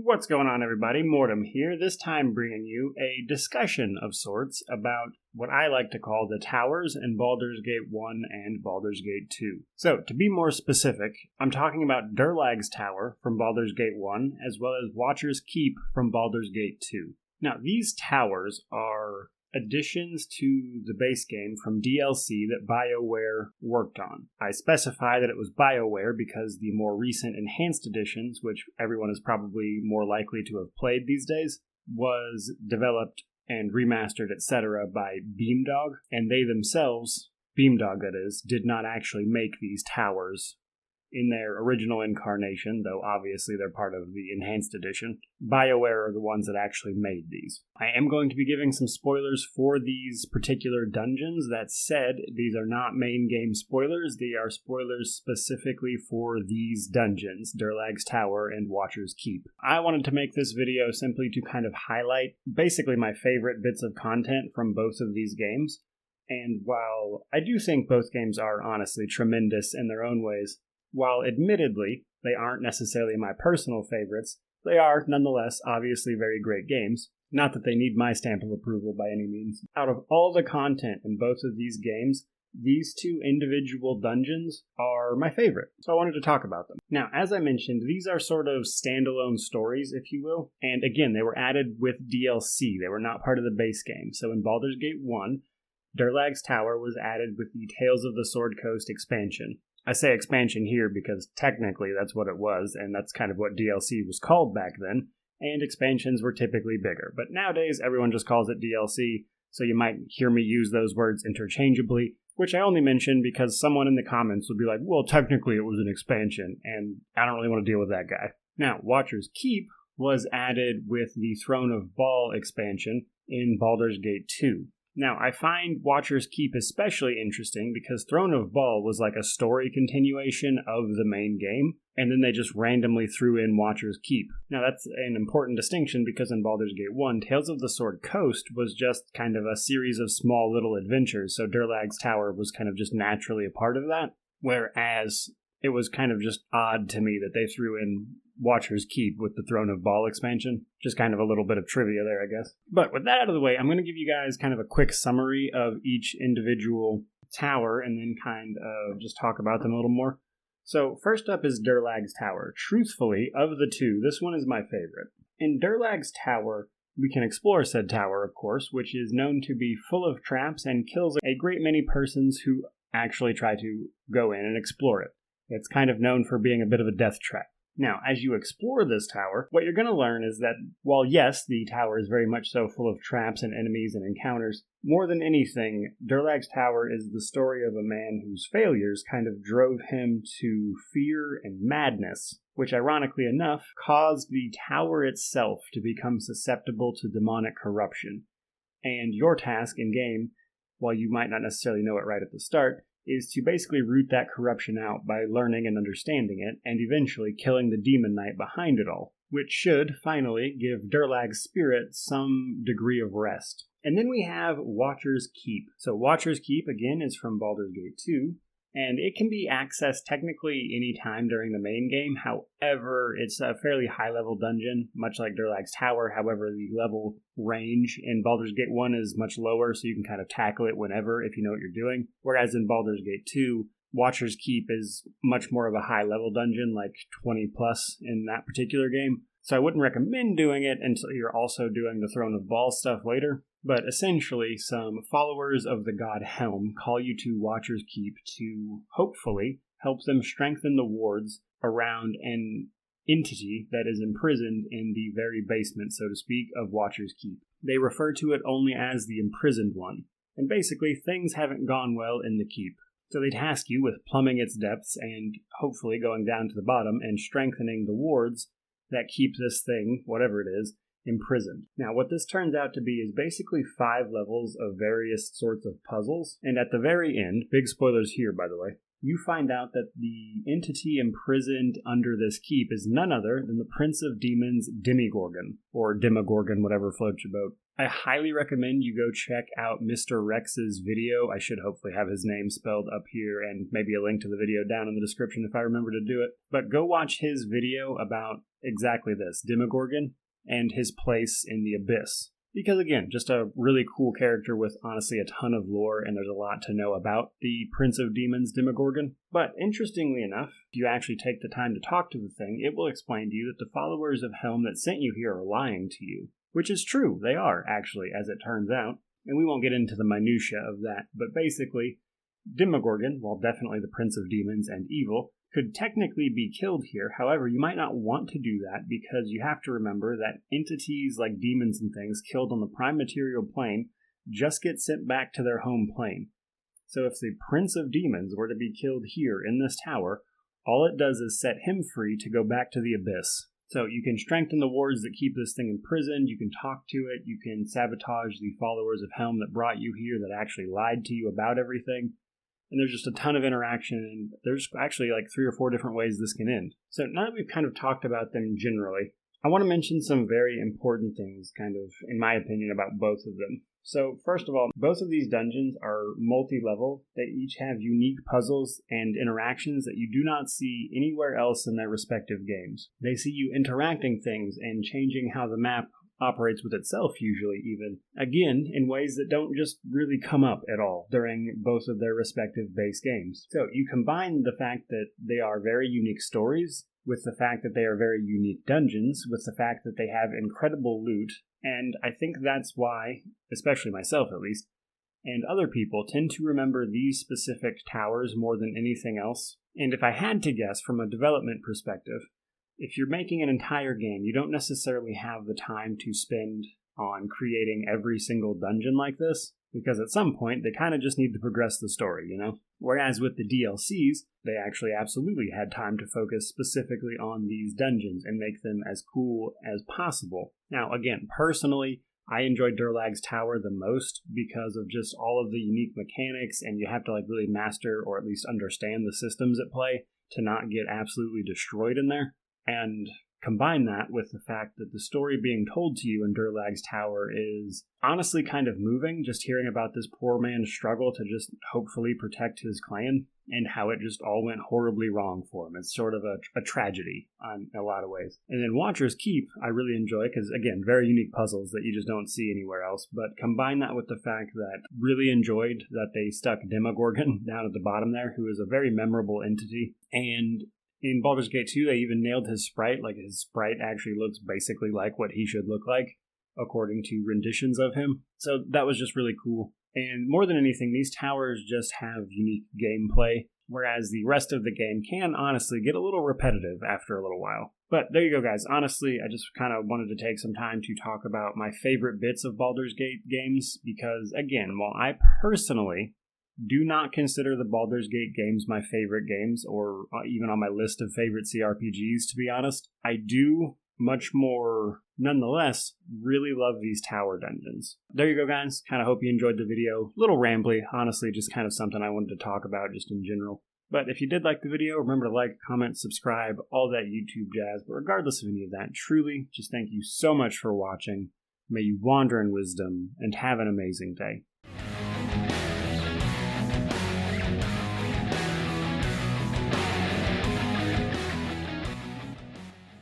What's going on, everybody? Mortem here, this time bringing you a discussion of sorts about what I like to call the towers in Baldur's Gate 1 and Baldur's Gate 2. So, to be more specific, I'm talking about Durlag's Tower from Baldur's Gate 1, as well as Watcher's Keep from Baldur's Gate 2. Now, these towers are additions to the base game from DLC that BioWare worked on. I specify that it was BioWare because the more recent enhanced editions, which everyone is probably more likely to have played these days, was developed and remastered, etc. by Beamdog, and they themselves, Beamdog that is, did not actually make these towers in their original incarnation, though obviously they're part of the Enhanced Edition. BioWare are the ones that actually made these. I am going to be giving some spoilers for these particular dungeons. That said, these are not main game spoilers. They are spoilers specifically for these dungeons, Durlag's Tower and Watcher's Keep. I wanted to make this video simply to kind of highlight basically my favorite bits of content from both of these games. And while I do think both games are honestly tremendous in their own ways, while admittedly they aren't necessarily my personal favorites, they are nonetheless obviously very great games. Not that they need my stamp of approval by any means. Out of all the content in both of these games, these two individual dungeons are my favorite, so I wanted to talk about them. Now, as I mentioned, these are sort of standalone stories, if you will, and again, they were added with DLC. They were not part of the base game. So in Baldur's Gate 1, Durlag's Tower was added with the Tales of the Sword Coast expansion. I say expansion here because technically that's what it was, and that's kind of what DLC was called back then, and expansions were typically bigger. But nowadays, everyone just calls it DLC, so you might hear me use those words interchangeably, which I only mention because someone in the comments would be like, well, technically it was an expansion, and I don't really want to deal with that guy. Now, Watcher's Keep was added with the Throne of Bhaal expansion in Baldur's Gate 2. Now, I find Watcher's Keep especially interesting because Throne of Bhaal was like a story continuation of the main game, and then they just randomly threw in Watcher's Keep. Now, that's an important distinction because in Baldur's Gate 1, Tales of the Sword Coast was just kind of a series of small little adventures, so Durlag's Tower was kind of just naturally a part of that, whereas it was kind of just odd to me that they threw in Watcher's Keep with the Throne of Bhaal expansion. Just kind of a little bit of trivia there, I guess. But with that out of the way, I'm going to give you guys kind of a quick summary of each individual tower and then kind of just talk about them a little more. So first up is Durlag's Tower. Truthfully, of the two, this one is my favorite. In Durlag's Tower, we can explore said tower, of course, which is known to be full of traps and kills a great many persons who actually try to go in and explore it. It's kind of known for being a bit of a death trap. Now, as you explore this tower, what you're going to learn is that, while yes, the tower is very much so full of traps and enemies and encounters, more than anything, Durlag's Tower is the story of a man whose failures kind of drove him to fear and madness, which ironically enough caused the tower itself to become susceptible to demonic corruption. And your task in-game, while you might not necessarily know it right at the start, is to basically root that corruption out by learning and understanding it, and eventually killing the demon knight behind it all, which should, finally, give Durlag's spirit some degree of rest. And then we have Watcher's Keep. So Watcher's Keep, again, is from Baldur's Gate 2, and it can be accessed technically any time during the main game. However, it's a fairly high-level dungeon, much like Durlag's Tower. However, the level range in Baldur's Gate 1 is much lower, so you can kind of tackle it whenever if you know what you're doing. Whereas in Baldur's Gate 2, Watcher's Keep is much more of a high-level dungeon, like 20 plus in that particular game. So I wouldn't recommend doing it until you're also doing the Throne of Bhaal stuff later. But essentially, some followers of the god Helm call you to Watcher's Keep to, hopefully, help them strengthen the wards around an entity that is imprisoned in the very basement, so to speak, of Watcher's Keep. They refer to it only as the Imprisoned One. And basically, things haven't gone well in the keep. So they task you with plumbing its depths and hopefully going down to the bottom and strengthening the wards that keep this thing, whatever it is, imprisoned. Now, what this turns out to be is basically 5 levels of various sorts of puzzles, and at the very end, big spoilers here, by the way, you find out that the entity imprisoned under this keep is none other than the Prince of Demons Demigorgon, or Demogorgon, whatever floats your boat. I highly recommend you go check out Mr. Rex's video. I should hopefully have his name spelled up here and maybe a link to the video down in the description if I remember to do it. But go watch his video about exactly this, Demogorgon, and his place in the Abyss. Because again, just a really cool character with honestly a ton of lore, and there's a lot to know about the Prince of Demons, Demogorgon. But interestingly enough, if you actually take the time to talk to the thing, it will explain to you that the followers of Helm that sent you here are lying to you. Which is true, they are, actually, as it turns out. And we won't get into the minutiae of that, but basically, Demogorgon, while definitely the Prince of Demons and evil, could technically be killed here. However, you might not want to do that because you have to remember that entities like demons and things killed on the prime material plane just get sent back to their home plane. So if the Prince of Demons were to be killed here in this tower, all it does is set him free to go back to the Abyss. So you can strengthen the wards that keep this thing imprisoned, you can talk to it, you can sabotage the followers of Helm that brought you here that actually lied to you about everything. And there's just a ton of interaction, and there's actually like 3 or 4 different ways this can end. So now that we've kind of talked about them generally, I want to mention some very important things, kind of, in my opinion, about both of them. So first of all, both of these dungeons are multi-level. They each have unique puzzles and interactions that you do not see anywhere else in their respective games. They see you interacting things and changing how the map operates with itself, usually even, again, in ways that don't just really come up at all during both of their respective base games. So you combine the fact that they are very unique stories with the fact that they are very unique dungeons, with the fact that they have incredible loot, and I think that's why, especially myself at least, and other people tend to remember these specific towers more than anything else. And if I had to guess from a development perspective, if you're making an entire game, you don't necessarily have the time to spend on creating every single dungeon like this, because at some point they kind of just need to progress the story, you know? Whereas with the DLCs, they actually absolutely had time to focus specifically on these dungeons and make them as cool as possible. Now, again, personally, I enjoyed Durlag's Tower the most because of just all of the unique mechanics, and you have to like really master or at least understand the systems at play to not get absolutely destroyed in there. And combine that with the fact that the story being told to you in Durlag's Tower is honestly kind of moving, just hearing about this poor man's struggle to just hopefully protect his clan and how it just all went horribly wrong for him. It's sort of a tragedy in a lot of ways. And then Watcher's Keep, I really enjoy because, again, very unique puzzles that you just don't see anywhere else. But combine that with the fact that really enjoyed that they stuck Demogorgon down at the bottom there, who is a very memorable entity. And in Baldur's Gate 2, they even nailed his sprite. Like, his sprite actually looks basically like what he should look like, according to renditions of him. So that was just really cool. And more than anything, these towers just have unique gameplay, whereas the rest of the game can honestly get a little repetitive after a little while. But there you go, guys. Honestly, I just kind of wanted to take some time to talk about my favorite bits of Baldur's Gate games, because, again, while I personally do not consider the Baldur's Gate games my favorite games, or even on my list of favorite CRPGs, to be honest, I do much more, nonetheless, really love these tower dungeons. There you go, guys. Kind of hope you enjoyed the video. Little rambly, honestly, just kind of something I wanted to talk about just in general. But if you did like the video, remember to like, comment, subscribe, all that YouTube jazz. But regardless of any of that, truly, just thank you so much for watching. May you wander in wisdom and have an amazing day.